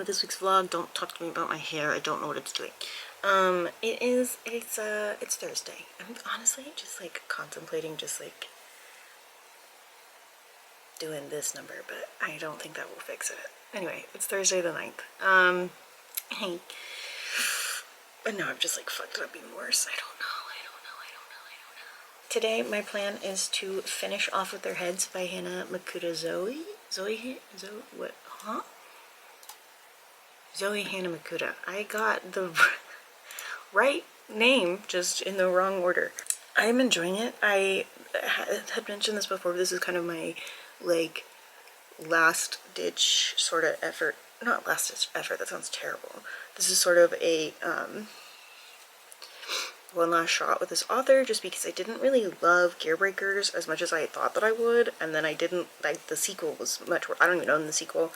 with this week's vlog. Don't talk to me about my hair. I don't know what it's doing. It's Thursday. I'm honestly just like contemplating just like doing this number, but I don't think that will fix it. Anyway, it's Thursday the 9th. Hey. But now I've just like fucked it up even worse. I don't know. Today my plan is to finish Off With Their Heads by Hannah Makuta Zoe Hannah Makuta. I got the right name, just in the wrong order. I'm enjoying it. I had mentioned this before, but this is kind of my like last ditch sort of effort. Not last ditch effort, that sounds terrible. This is sort of a one last shot with this author, just because I didn't really love Gearbreakers as much as I thought that I would, and then I didn't like the sequel was much worse. I don't even own the sequel.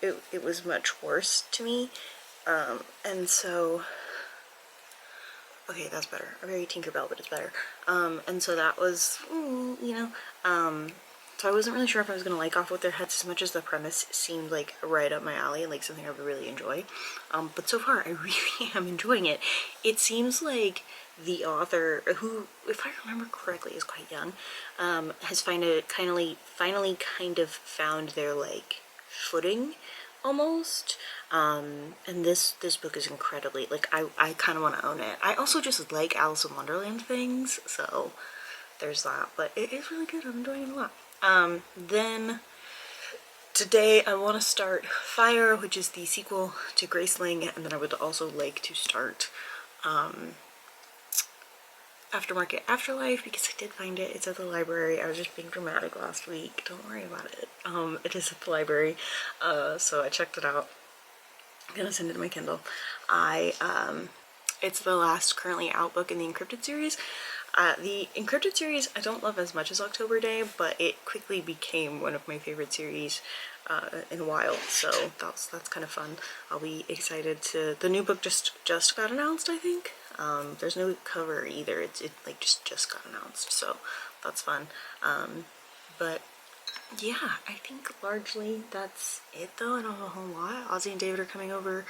It was much worse to me, and so okay, that's better. A very Tinkerbell, but it's better. And so that was, so I wasn't really sure if I was gonna like Off With Their Heads as much as the premise seemed like right up my alley and like something I would really enjoy. But so far I really am enjoying it. It seems like the author, who, if I remember correctly, is quite young, has finally kind of found their like footing almost. And this book is incredibly, like, I kind of want to own it. I also just like Alice in Wonderland things, so there's that, but it is really good. I'm enjoying it a lot. Then today I want to start Fire, which is the sequel to Graceling, and then I would also like to start Aftermarket Afterlife, because I did find it. It's at the library. I was just being dramatic last week. Don't worry about it. It is at the library, so I checked it out. I'm gonna send it to my Kindle. It's the last currently out book in the Encrypted series. The Encrypted series I don't love as much as October Day, but it quickly became one of my favorite series in a while, so that's kind of fun. I'll be excited to, the new book just got announced, I think. There's no cover either. It like just got announced, so that's fun. But yeah, I think largely that's it though. I don't know a whole lot. Ozzy and David are coming over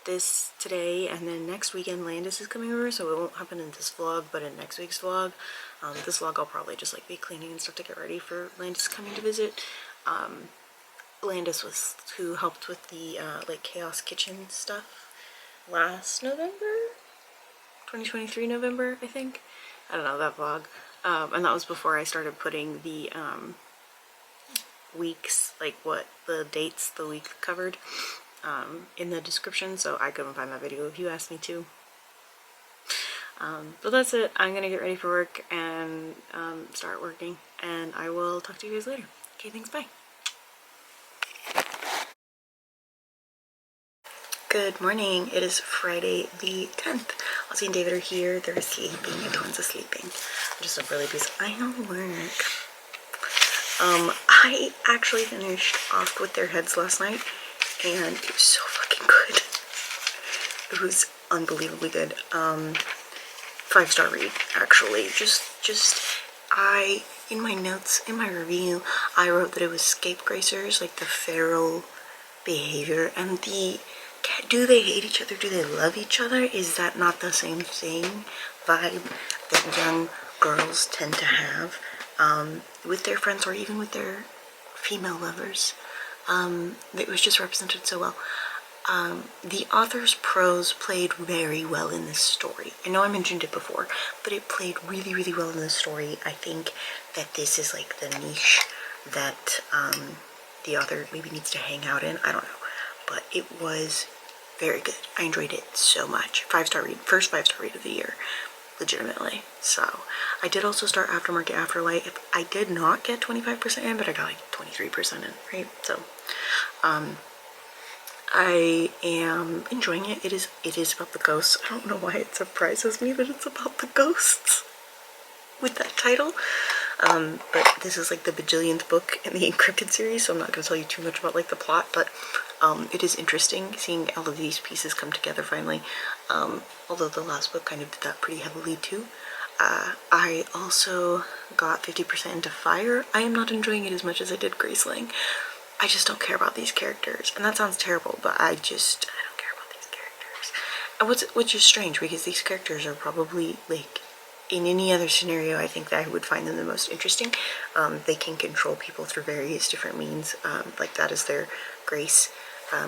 today, and then next weekend Landis is coming over, so it won't happen in this vlog, but in next week's vlog. This vlog I'll probably just like be cleaning and stuff to get ready for Landis coming to visit. Landis was who helped with the like Chaos Kitchen stuff last November, 2023 November, I think. I don't know, that vlog. And that was before I started putting the weeks, like what the dates the week covered, in the description, so I couldn't find that video if you asked me to. But that's it. I'm gonna get ready for work and start working, and I will talk to you guys later. Okay, thanks, bye. Good morning. It is Friday the 10th. Ozzy and David are here. They're sleeping. Everyone's sleeping. I'm just up really busy. I am work. I actually finished Off With Their Heads last night, and it was so fucking good. It was unbelievably good. 5-star read, actually. In my notes, in my review, I wrote that it was scapegracers, like the feral behavior, and the, do they hate each other, do they love each other, is that not the same thing vibe that young girls tend to have with their friends or even with their female lovers? It was just represented so well. The author's prose played very well in this story. I know I mentioned it before, but it played really, really well in this story. I think that this is like the niche that the author maybe needs to hang out in. I don't know, but it was very good. I enjoyed it so much. 5-star read, first 5-star read of the year, legitimately. So I did also start Aftermarket Afterlife. I did not get 25% in, but I got like 23% in, right? So I am enjoying it. It is about the ghosts. I don't know why it surprises me that it's about the ghosts with that title. But this is like the bajillionth book in the Encrypted series, so I'm not going to tell you too much about like the plot, but it is interesting seeing all of these pieces come together finally, although the last book kind of did that pretty heavily too. I also got 50% into Fire. I am not enjoying it as much as I did Graceling. I just don't care about these characters. And that sounds terrible, but I don't care about these characters. And which is strange, because these characters are probably, like, in any other scenario, I think that I would find them the most interesting. They can control people through various different means. Like, that is their grace,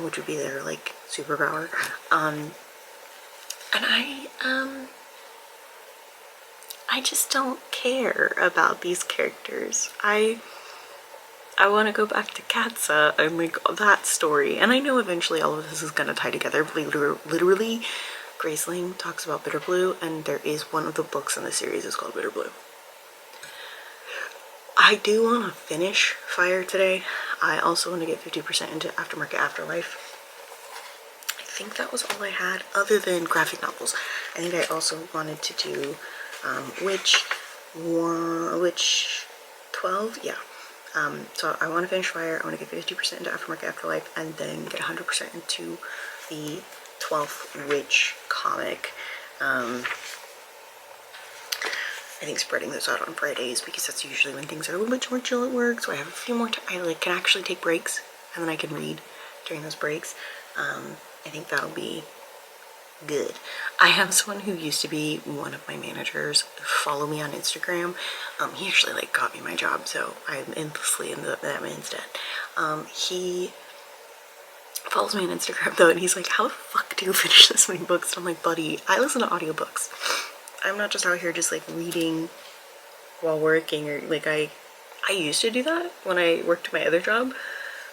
which would be their, like, superpower. And I just don't care about these characters. I want to go back to Katsa and, like, that story. And I know eventually all of this is going to tie together. Literally, Graceling talks about Bitter Blue, and there is one of the books in the series is called Bitter Blue. I do want to finish Fire today. I also want to get 50% into Aftermarket Afterlife. I think that was all I had other than graphic novels. I think I also wanted to do Witch 12, yeah. So I want to finish Fire, I want to get 50% into Aftermarket Afterlife, and then get 100% into the 12th Witch comic. I think spreading those out on Fridays, because that's usually when things are a little bit more chill at work, so I have a few more I like can actually take breaks, and then I can read during those breaks. I think that'll be good. I have someone who used to be one of my managers follow me on Instagram. He actually, like, got me my job, so I'm endlessly in them instead. He follows me on Instagram though, and he's like, how the fuck do you finish this many books? And I'm like, buddy, I listen to audiobooks. I'm not just out here just, like, reading while working, or, like, I used to do that when I worked my other job.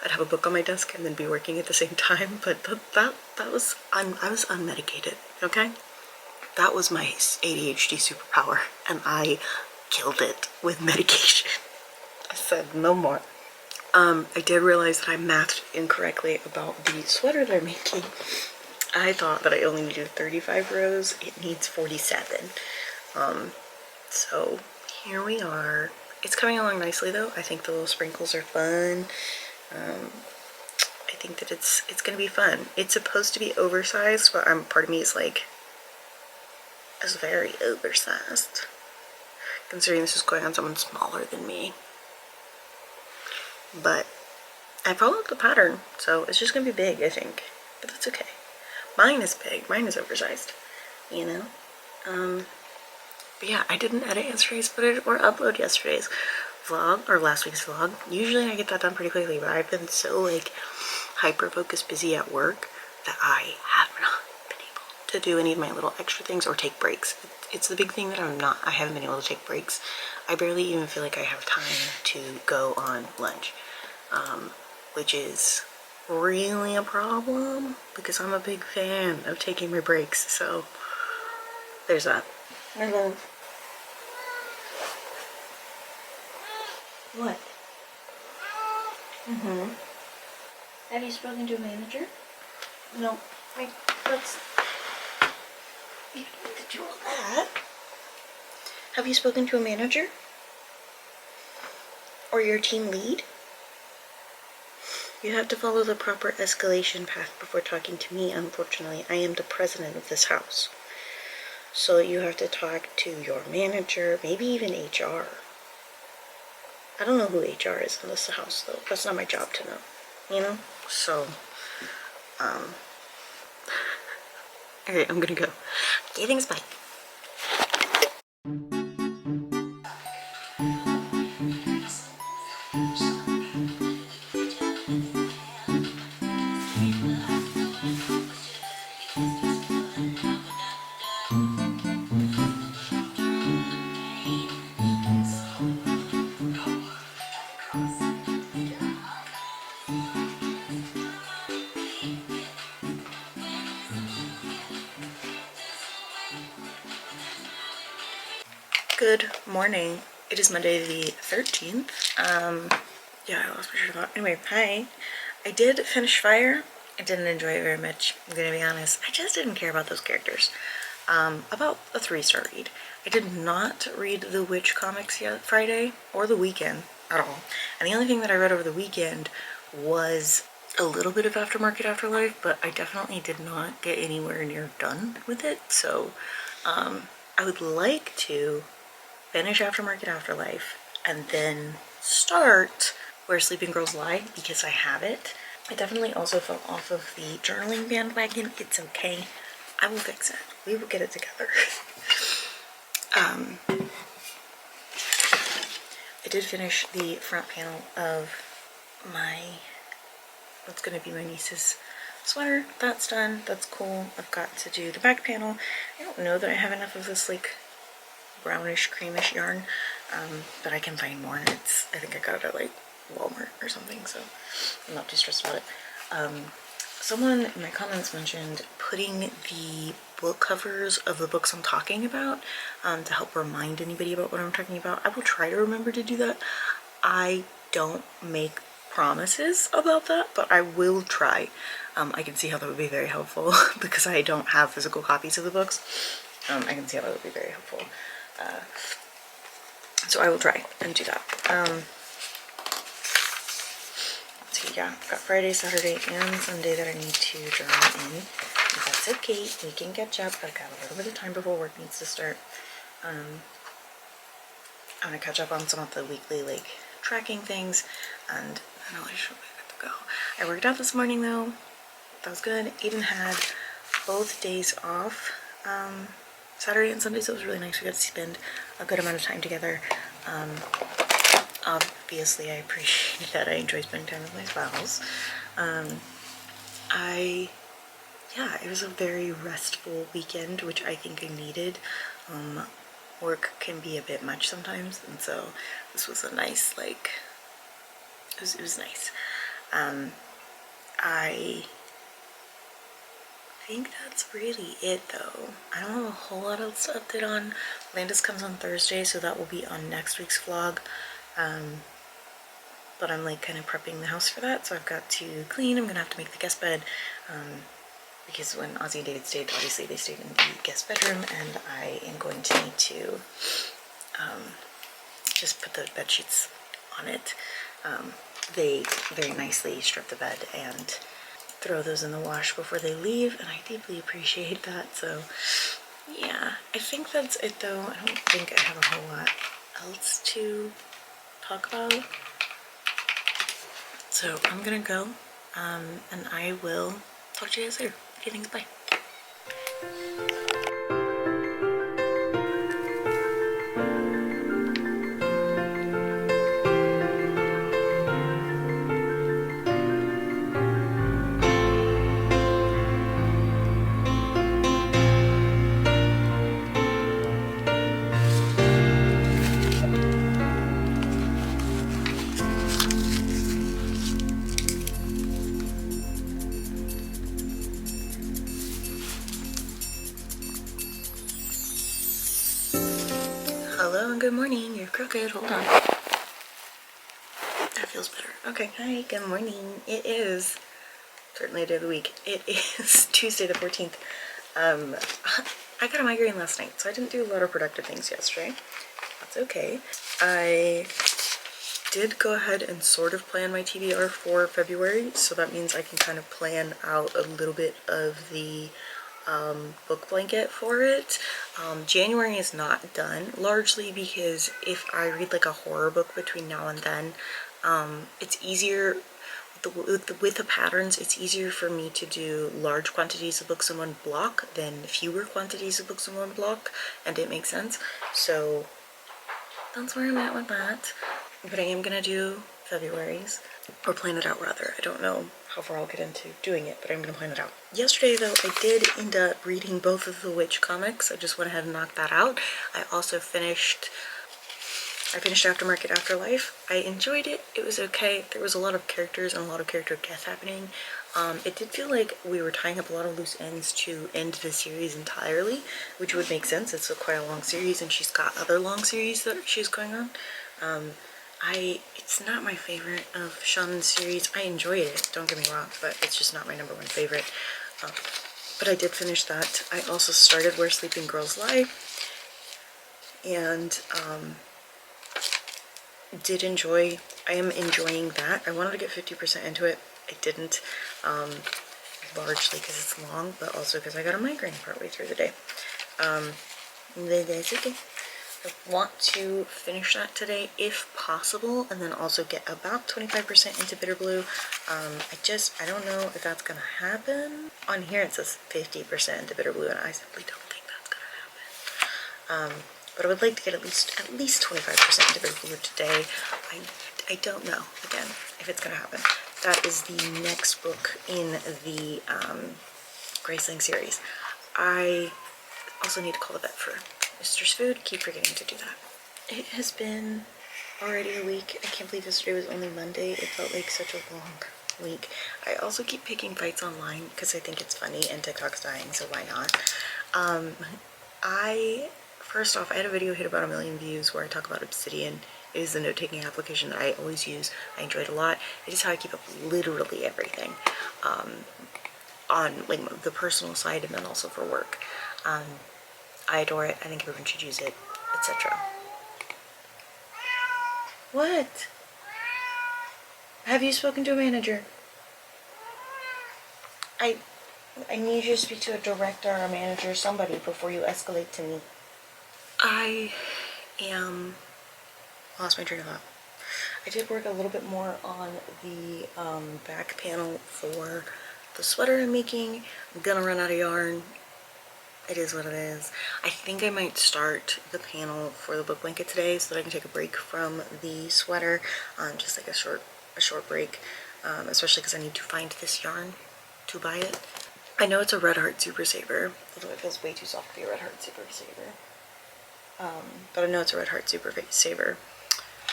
I'd have a book on my desk and then be working at the same time, but that was, I was unmedicated, okay? That was my ADHD superpower, and I killed it with medication. I said no more. I did realize that I mathed incorrectly about the sweater they're making. I thought that I only needed 35 rows. It needs 47. So here we are. It's coming along nicely though. I think the little sprinkles are fun. I think that it's gonna be fun. It's supposed to be oversized, but part of me is like, it's very oversized, considering this is going on someone smaller than me. But I followed the pattern, so it's just gonna be big, I think. But that's okay. Mine is big. Mine is oversized, you know? But yeah, I didn't edit yesterday's footage or upload yesterday's vlog, or last week's vlog. Usually I get that done pretty quickly, but I've been so, like, hyper-focused busy at work that I have not been able to do any of my little extra things or take breaks. It's the big thing that I haven't been able to take breaks. I barely even feel like I have time to go on lunch, which is really a problem because I'm a big fan of taking my breaks. So there's that. I love. What? Have you spoken to a manager? No. Let's. You don't need to do all that. Have you spoken to a manager? Or your team lead? You have to follow the proper escalation path before talking to me. Unfortunately, I am the president of this house. So you have to talk to your manager, maybe even HR. I don't know who HR is in this house, though. That's not my job to know, you know? So, okay, I'm gonna go. Okay, thanks, bye. Good morning. It is Monday the 13th. Yeah, I lost my train of thought. Anyway, hi. I did finish Fire. I didn't enjoy it very much, I'm gonna be honest. I just didn't care about those characters. About a 3-star read. I did not read the Witch comics yet Friday, or the weekend at all. And the only thing that I read over the weekend was a little bit of Aftermarket Afterlife, but I definitely did not get anywhere near done with it. So, I would like to finish Aftermarket Afterlife and then start Where Sleeping Girls Lie because I have it. I definitely also fell off of the journaling bandwagon. It's okay. I will fix it. We will get it together. I did finish the front panel of what's going to be my niece's sweater. That's done. That's cool. I've got to do the back panel. I don't know that I have enough of this like brownish creamish yarn, but I can find more. I think I got it at like Walmart or something, so I'm not too stressed about it. Someone in my comments mentioned putting the book covers of the books I'm talking about to help remind anybody about what I'm talking about. I will try to remember to do that. I don't make promises about that, but I will try. I can see how that would be very helpful because I don't have physical copies of the books. I can see how that would be very helpful. So I will try and do that. So yeah, I've got Friday, Saturday, and Sunday that I need to journal in. If that's okay, we can catch up. I've got a little bit of time before work needs to start. I'm gonna catch up on some of the weekly like tracking things, and then I should be good to go. I worked out this morning though. That was good. Even had both days off, Saturday and Sunday, so it was really nice. We got to spend a good amount of time together. Obviously, I appreciate that. I enjoy spending time with my spouse. Yeah, it was a very restful weekend, which I think I needed. Work can be a bit much sometimes, and so this was a nice, like, it was nice. I think that's really it though. I don't have a whole lot else to update on. Landis comes on Thursday, so that will be on next week's vlog. But I'm like kind of prepping the house for that, so I've got to clean. I'm gonna have to make the guest bed because when Ozzy and David stayed, obviously they stayed in the guest bedroom, and I am going to need to just put the bed sheets on it. They very nicely strip the bed and throw those in the wash before they leave, and I deeply appreciate that. So yeah, I think that's it though. I don't think I have a whole lot else to talk about. So I'm gonna go, and I will talk to you guys later. Okay, thanks, bye. Hello and good morning. You're crooked. Hold on. That feels better. Okay. Hi. Good morning. It is certainly a day of the week. It is Tuesday the 14th. I got a migraine last night, so I didn't do a lot of productive things yesterday. That's okay. I did go ahead and sort of plan my TBR for February, so that means I can kind of plan out a little bit of the book blanket for it. January is not done, largely because if I read like a horror book between now and then, it's easier with the patterns. It's easier for me to do large quantities of books in one block than fewer quantities of books in one block, and it makes sense. So that's where I'm at with that. But I am gonna do February's, or plan it out rather. I don't know how far I'll get into doing it, but I'm gonna plan it out. Yesterday though, I did end up reading both of the Witch comics. I just went ahead and knocked that out. I also finished Aftermarket Afterlife. I enjoyed it. It was okay. There was a lot of characters and a lot of character death happening. It did feel like we were tying up a lot of loose ends to end the series entirely, which would make sense. It's quite a long series, and she's got other long series that she's going on. It's not my favorite of Shannon's series. I enjoyed it, don't get me wrong, but it's just not my #1 favorite. But I did finish that. I also started Where Sleeping Girls Lie, and I am enjoying that. I wanted to get 50% into it. I didn't, largely because it's long, but also because I got a migraine partway through the day. That's okay. I want to finish that today if possible, and then also get about 25% into bitter blue. I don't know if that's gonna happen. On here it says 50% into bitter blue, and I simply don't think that's gonna happen. But I would like to get at least 25% into bitter blue today. I don't know, again, if it's gonna happen. That is the next book in the graceling series. I also need to call the vet for Mister's food. Keep forgetting to do that. It has been already a week. I can't believe yesterday was only Monday. It felt like such a long week. I also keep picking fights online because I think it's funny and TikTok's dying, so why not? First off, I had a video hit about 1 million views where I talk about Obsidian. It is the note-taking application that I always use. I enjoy it a lot. It is how I keep up literally everything on like the personal side and then also for work. I adore it. I think everyone should use it, etc. What? Have you spoken to a manager? I need you to speak to a director or a manager, somebody, before you escalate to me. I lost my train of thought. I did work a little bit more on the back panel for the sweater I'm making. I'm gonna run out of yarn. It is what it is. I think I might start the panel for the book blanket today so that I can take a break from the sweater, just like a short break, especially because I need to find this yarn to buy it. I know it's a Red Heart Super Saver, although it feels way too soft to be a Red Heart Super Saver. But I know it's a Red Heart Super Saver.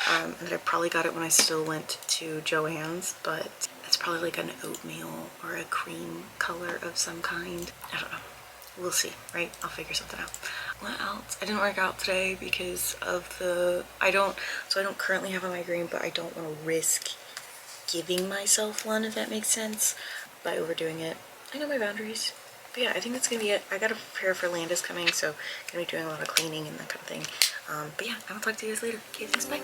And I probably got it when I still went to Joann's, but it's probably like an oatmeal or a cream color of some kind. I don't know. We'll see, right? I'll figure something out. What else? I didn't work out today because of the, I don't currently have a migraine, but I don't want to risk giving myself one, if that makes sense, by overdoing it. I know my boundaries. But yeah, I think that's gonna be it. I gotta prepare for Landis coming, so gonna be doing a lot of cleaning and that kind of thing. But yeah, I'm gonna talk to you guys later. Okay, thanks, bye.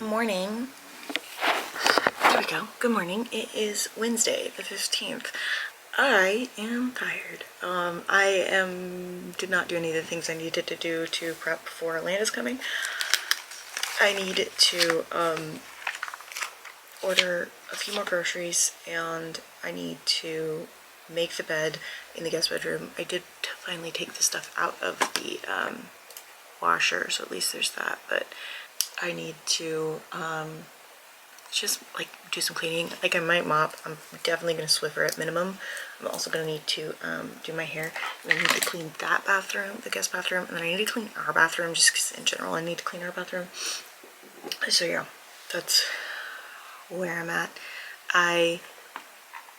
Morning. There we go. Good morning. It is Wednesday, the 15th. I am tired. Did not do any of the things I needed to do to prep for Landis coming. I need to order a few more groceries, and I need to make the bed in the guest bedroom. I did finally take the stuff out of the washer, so at least there's that, but I need to just like do some cleaning. Like I might mop. I'm definitely gonna Swiffer at minimum. I'm also gonna need to do my hair, and I need to clean that bathroom, the guest bathroom, and then I need to clean our bathroom just because in general I need to clean our bathroom. So yeah, that's where I'm at. I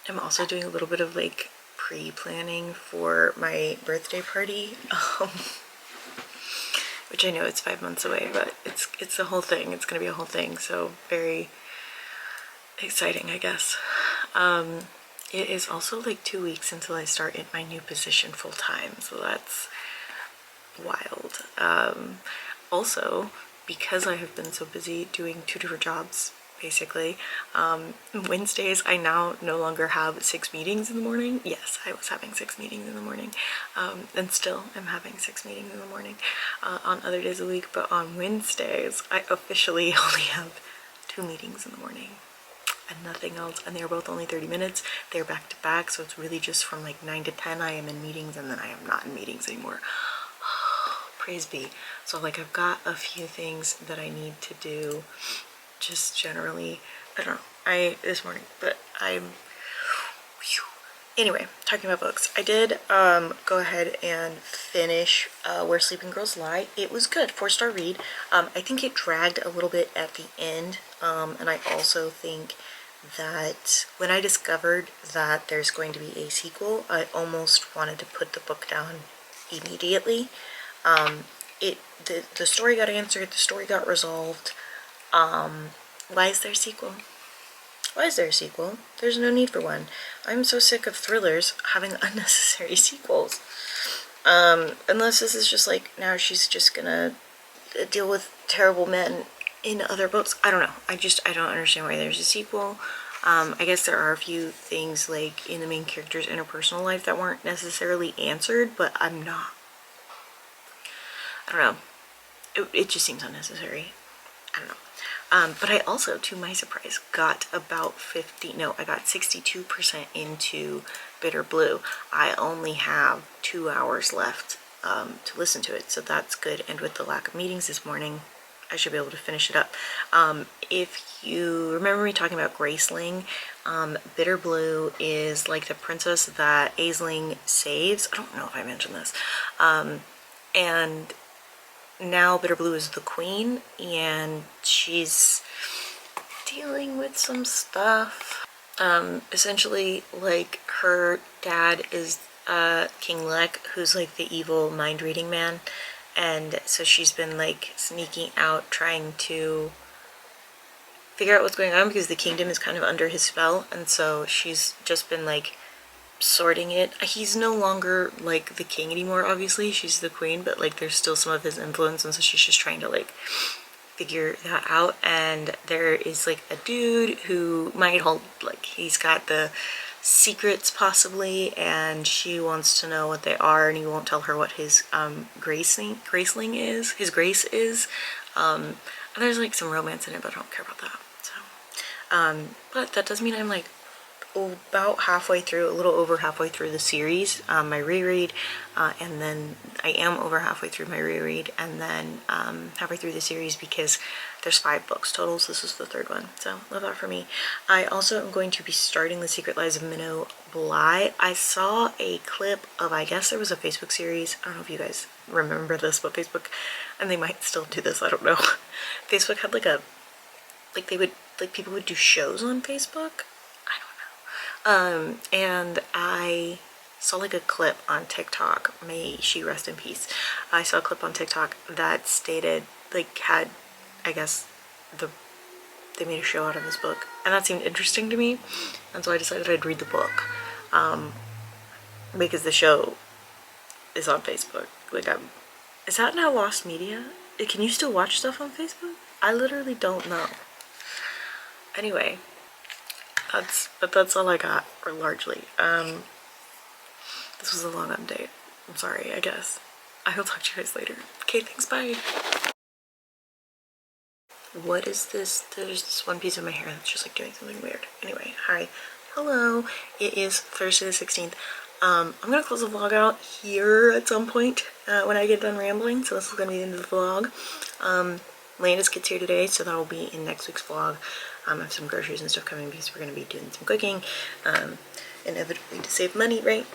am also doing a little bit of like pre-planning for my birthday party. Which I know it's 5 months away, but it's a whole thing. It's gonna be a whole thing, so very exciting, I guess. It is also like 2 weeks until I start in my new position full-time, so that's wild. Also, because I have been so busy doing 2 different jobs, basically, Wednesdays I now no longer have 6 meetings in the morning. Yes, I was having 6 meetings in the morning, and still am having 6 meetings in the morning on other days of the week, but on Wednesdays I officially only have 2 meetings in the morning and nothing else, and they're both only 30 minutes. They're back to back, so it's really just from like 9 to 10 I am in meetings, and then I am not in meetings anymore. praise be. So like I've got a few things that I need to do just generally. I don't know, this morning, but anyway, talking about books, I did go ahead and finish Where Sleeping Girls Lie. It was good, 4-star read. I think it dragged a little bit at the end, and I also think that when I discovered that there's going to be a sequel, I almost wanted to put the book down immediately. The story got answered, the story got resolved. Why is there a sequel? Why is there a sequel? There's no need for one. I'm so sick of thrillers having unnecessary sequels. Unless this is just like, now she's just gonna deal with terrible men in other books. I don't know. I don't understand why there's a sequel. I guess there are a few things like in the main character's interpersonal life that weren't necessarily answered, but I don't know. It just seems unnecessary. I don't know. But I also, to my surprise, got about 62% into Bitter Blue. I only have 2 hours left to listen to it, so that's good. And with the lack of meetings this morning, I should be able to finish it up. If you remember me talking about Graceling, Bitter Blue is like the princess that Aisling saves. I don't know if I mentioned this. And now Bitter Blue is the queen, and she's dealing with some stuff. Essentially, like, her dad is King Lek, who's like the evil mind-reading man, and so she's been like sneaking out trying to figure out what's going on because the kingdom is kind of under his spell, and so she's just been like sorting it. He's no longer like the king anymore, obviously. She's the queen, but like there's still some of his influence, and so she's just trying to like figure that out. And there is like a dude who might hold, like, he's got the secrets possibly, and she wants to know what they are, and he won't tell her what his graceling is, his grace is. And there's like some romance in it, but I don't care about that. So but that does mean I'm like about halfway through, a little over halfway through the series, my reread, and then I am over halfway through my reread, and then halfway through the series because there's 5 books total, so this is the 3rd one, so love that for me. I also am going to be starting The Secret Lives of Minnow Bly. I saw a clip of, I guess there was a Facebook series, I don't know if you guys remember this, but Facebook, and they might still do this, I don't know. Facebook had like they would, like, people would do shows on Facebook. And I saw like a clip on TikTok, may she rest in peace. I saw a clip on TikTok that stated, like, had, I guess, they made a show out of this book, and that seemed interesting to me, and so I decided I'd read the book, because the show is on Facebook. Like, is that now lost media? Can you still watch stuff on Facebook? I literally don't know. Anyway, that's all I got, or largely. This was a long update. I'm sorry, I guess. I will talk to you guys later. Okay, thanks, bye. What is this? There's this one piece of my hair that's just like doing something weird. Anyway, hi. Hello. It is Thursday the 16th. I'm gonna close the vlog out here at some point when I get done rambling, so this is gonna be the end of the vlog. Landis gets here today, so that'll be in next week's vlog. I have some groceries and stuff coming because we're going to be doing some cooking, inevitably to save money, right?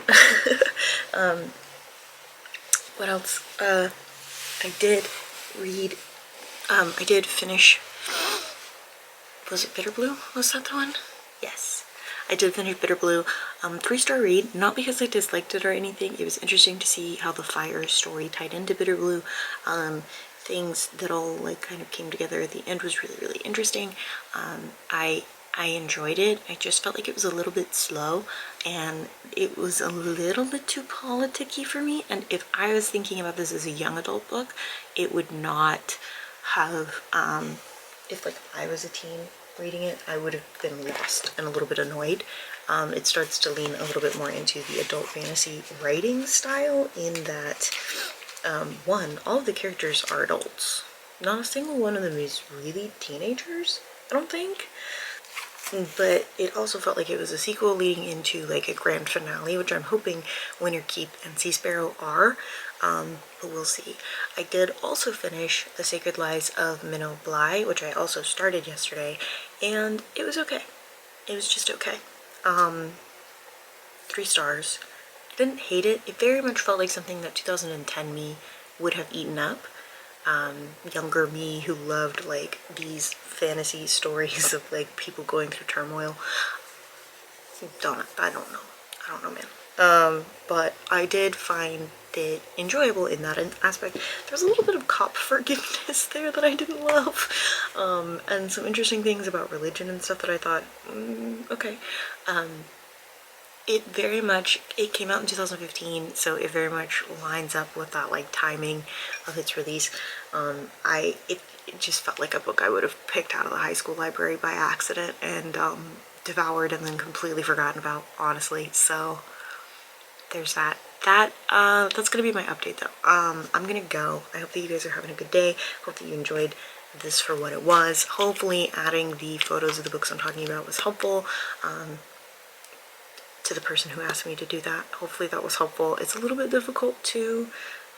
What else? I did read, I did finish, was it Bitter Blue? Was that the one? Yes. I did finish Bitter Blue. 3-star read, not because I disliked it or anything. It was interesting to see how the fire story tied into Bitter Blue. Things that all like kind of came together at the end was really, really interesting. I enjoyed it. I just felt like it was a little bit slow, and it was a little bit too politicky for me. And if I was thinking about this as a young adult book, it would not have, if like I was a teen reading it, I would have been lost and a little bit annoyed. It starts to lean a little bit more into the adult fantasy writing style in that, one, all of the characters are adults. Not a single one of them is really teenagers, I don't think. but it also felt like it was a sequel leading into like a grand finale, which I'm hoping Winter Keep and Sea Sparrow are, but we'll see. I did also finish The Sacred Lies of Minnow Bly, which I also started yesterday, and it was okay. It was just okay. 3 stars. Didn't hate it. It very much felt like something that 2010 me would have eaten up. Younger me who loved like these fantasy stories of like people going through turmoil. I don't know, man. But I did find it enjoyable in that aspect. There's a little bit of cop forgiveness there that I didn't love, and some interesting things about religion and stuff that I thought, okay. It very much, it came out in 2015, so it very much lines up with that like timing of its release. It just felt like a book I would have picked out of the high school library by accident and devoured and then completely forgotten about, honestly. So there's that. That's gonna be my update though. I'm gonna go. I hope that you guys are having a good day. Hope that you enjoyed this for what it was. Hopefully adding the photos of the books I'm talking about was helpful. To the person who asked me to do that. Hopefully that was helpful. It's a little bit difficult to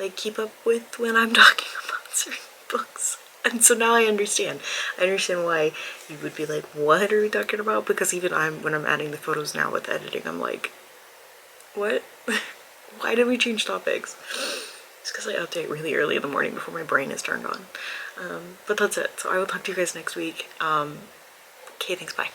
like keep up with when I'm talking about certain books. And so now I understand. I understand why you would be like, what are we talking about? Because even when I'm adding the photos now with editing, I'm like, what? Why did we change topics? It's because I update really early in the morning before my brain is turned on. But that's it. So I will talk to you guys next week. Okay, thanks, bye.